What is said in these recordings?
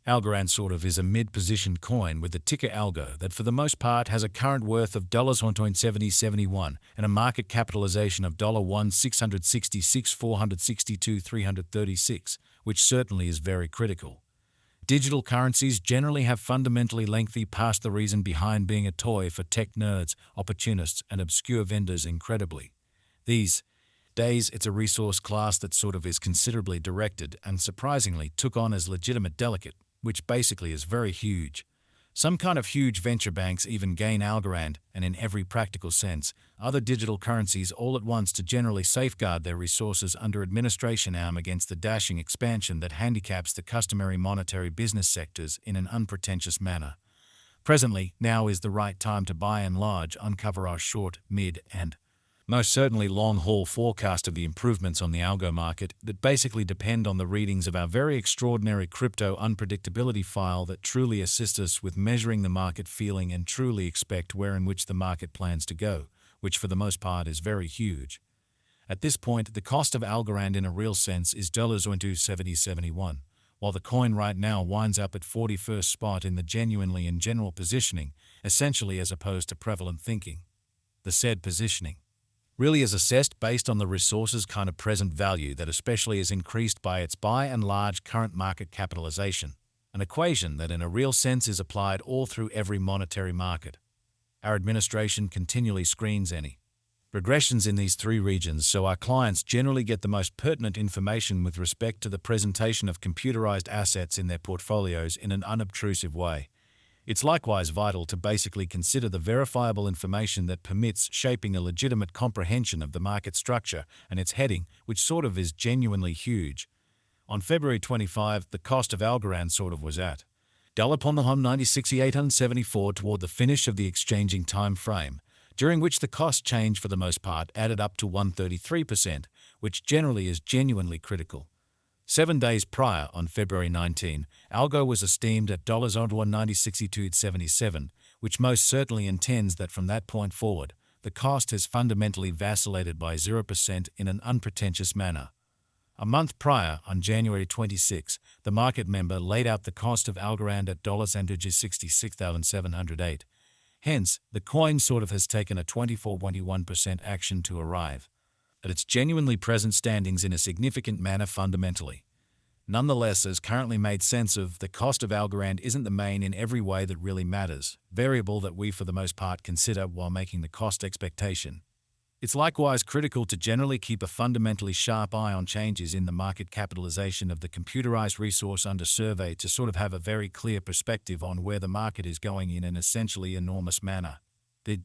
Algorand sort of is a mid-positioned coin with the ticker Algo that for the most part has a current worth of $1.7071 and a market capitalization of $1,666,462,336, which certainly is very critical. Digital currencies generally have fundamentally lengthy past the reason behind being a toy for tech nerds, opportunists, and obscure vendors incredibly. These days, it's a resource class that sort of is considerably directed and surprisingly took on as legitimate delicate, which basically is very huge. Some kind of huge venture banks even gain Algorand, and in every practical sense, other digital currencies all at once to generally safeguard their resources under administration arm against the dashing expansion that handicaps the customary monetary business sectors in an unpretentious manner. Presently, now is the right time to by and large uncover our short, mid, and most certainly long-haul forecast of the improvements on the algo market that basically depend on the readings of our very extraordinary crypto unpredictability file that truly assist us with measuring the market feeling and truly expect where in which the market plans to go, which for the most part is very huge. At this point, the cost of Algorand in a real sense is $1.7071, while the coin right now winds up at 41st spot in the genuinely and general positioning, essentially as opposed to prevalent thinking. The said positioning really is assessed based on the resource's kind of present value that especially is increased by its by and large current market capitalization, an equation that in a real sense is applied all through every monetary market. Our administration continually screens any regressions in these three regions so our clients generally get the most pertinent information with respect to the presentation of computerized assets in their portfolios in an unobtrusive way. It's likewise vital to basically consider the verifiable information that permits shaping a legitimate comprehension of the market structure and its heading, which sort of is genuinely huge. On February 25, the cost of Algorand sort of was at $96,874 toward the finish of the exchanging time frame, during which the cost change for the most part added up to 133%, which generally is genuinely critical. 7 days prior, on February 19, Algo was esteemed at $1.906277, which most certainly intends that from that point forward, the cost has fundamentally vacillated by 0% in an unpretentious manner. A month prior, on January 26, the market member laid out the cost of Algorand at $66,708. Hence, the coin sort of has taken a 24.21% action to arrive at its genuinely present standings in a significant manner fundamentally. Nonetheless, as currently made sense of, the cost of Algorand isn't the main in every way that really matters, variable that we for the most part consider while making the cost expectation. It's likewise critical to generally keep a fundamentally sharp eye on changes in the market capitalization of the computerized resource under survey to sort of have a very clear perspective on where the market is going in an essentially enormous manner. The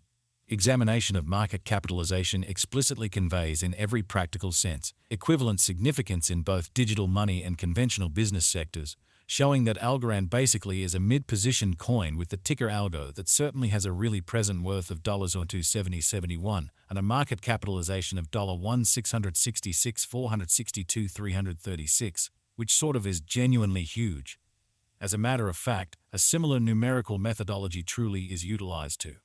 examination of market capitalization explicitly conveys in every practical sense equivalent significance in both digital money and conventional business sectors, showing that Algorand basically is a mid-position coin with the ticker Algo that certainly has a really present worth of $2.7071 and a market capitalization of $1,666,462,336, which sort of is genuinely huge. As a matter of fact, a similar numerical methodology truly is utilized to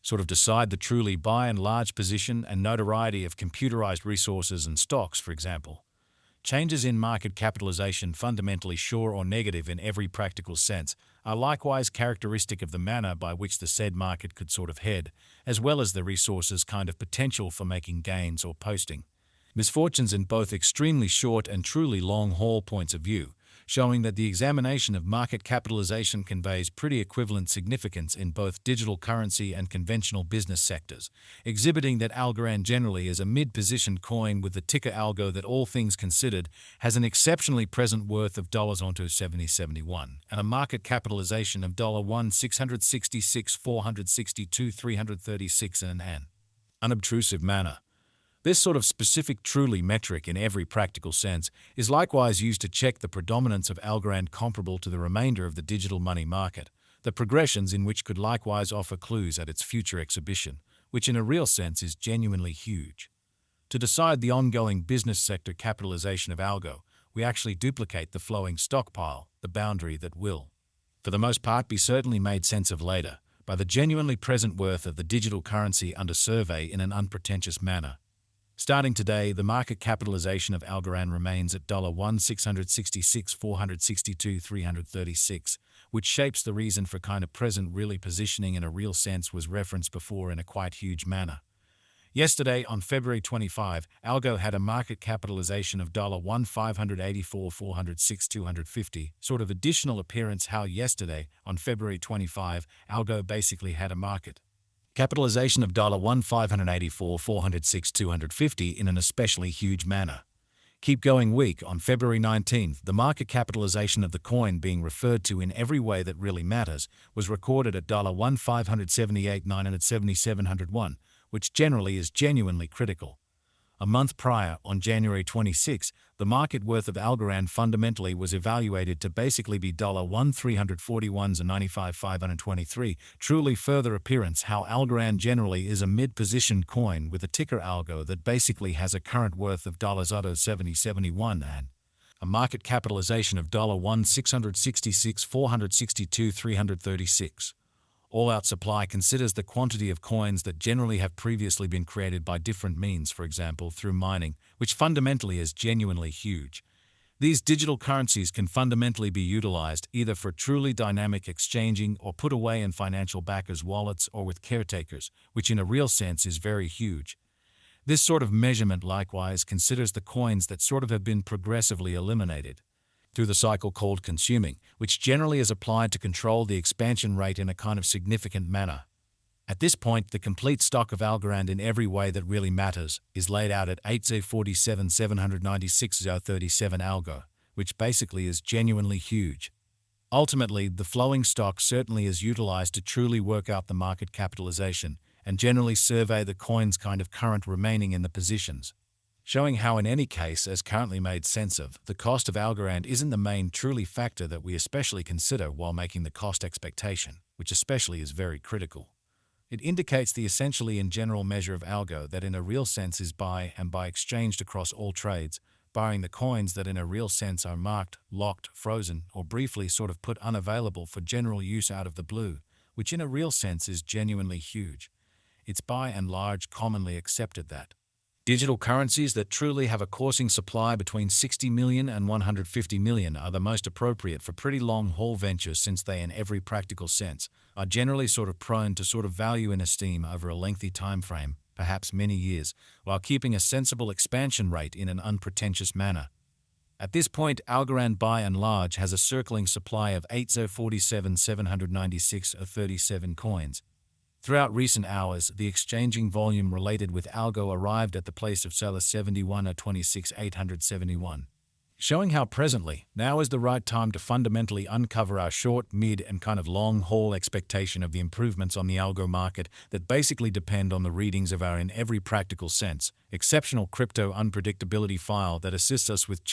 sort of decide the truly by and large position and notoriety of computerized resources and stocks, for example. Changes in market capitalization, fundamentally sure or negative in every practical sense, are likewise characteristic of the manner by which the said market could sort of head, as well as the resource's kind of potential for making gains or posting misfortunes in both extremely short and truly long-haul points of view, showing that the examination of market capitalization conveys pretty equivalent significance in both digital currency and conventional business sectors, exhibiting that Algorand generally is a mid-positioned coin with the ticker Algo that all things considered has an exceptionally present worth of $1.7071 and a market capitalization of $1,666,462,336 in an unobtrusive manner. This sort of specific truly metric in every practical sense is likewise used to check the predominance of Algorand comparable to the remainder of the digital money market, the progressions in which could likewise offer clues at its future exhibition, which in a real sense is genuinely huge. To decide the ongoing business sector capitalization of Algo, we actually duplicate the flowing stockpile, the boundary that will, for the most part, be certainly made sense of later, by the genuinely present worth of the digital currency under survey in an unpretentious manner. Starting today, the market capitalization of Algorand remains at $1,666,462,336, which shapes the reason for kind of present really positioning in a real sense was referenced before in a quite huge manner. Yesterday, on February 25, Algo had a market capitalization of $1,584,406,250, sort of additional appearance how yesterday, on February 25, Algo basically had a market capitalization of $1,584,406,250 in an especially huge manner. Keep going week on February 19th, the market capitalization of the coin being referred to in every way that really matters was recorded at $1,578,977,101, which generally is genuinely critical. A month prior, on January 26, the market worth of Algorand fundamentally was evaluated to basically be $1,341,95,523, truly further appearance how Algorand generally is a mid-positioned coin with a ticker Algo that basically has a current worth of $70.71 and a market capitalization of $1,666,462,336. All-out supply considers the quantity of coins that generally have previously been created by different means, for example, through mining, which fundamentally is genuinely huge. These digital currencies can fundamentally be utilized either for truly dynamic exchanging or put away in financial backers' wallets or with caretakers, which in a real sense is very huge. This sort of measurement likewise considers the coins that sort of have been progressively eliminated through the cycle called consuming, which generally is applied to control the expansion rate in a kind of significant manner. At this point, the complete stock of Algorand in every way that really matters is laid out at 8,047,796,037 Algo, which basically is genuinely huge. Ultimately, the flowing stock certainly is utilized to truly work out the market capitalization and generally survey the coin's kind of current remaining in the positions, showing how in any case, as currently made sense of, the cost of Algorand isn't the main truly factor that we especially consider while making the cost expectation, which especially is very critical. It indicates the essentially in general measure of Algo that in a real sense is buy and buy exchanged across all trades, barring the coins that in a real sense are marked, locked, frozen, or briefly sort of put unavailable for general use out of the blue, which in a real sense is genuinely huge. It's by and large commonly accepted that digital currencies that truly have a coursing supply between 60 million and 150 million are the most appropriate for pretty long-haul ventures since they, in every practical sense, are generally sort of prone to sort of value and esteem over a lengthy time frame, perhaps many years, while keeping a sensible expansion rate in an unpretentious manner. At this point, Algorand by and large has a circling supply of 8,047,796,037 coins. Throughout recent hours, the exchanging volume related with Algo arrived at the place of sale 71 at 26,871, showing how presently, now is the right time to fundamentally uncover our short, mid, and kind of long-haul expectation of the improvements on the Algo market that basically depend on the readings of our in every practical sense, exceptional crypto unpredictability file that assists us with checking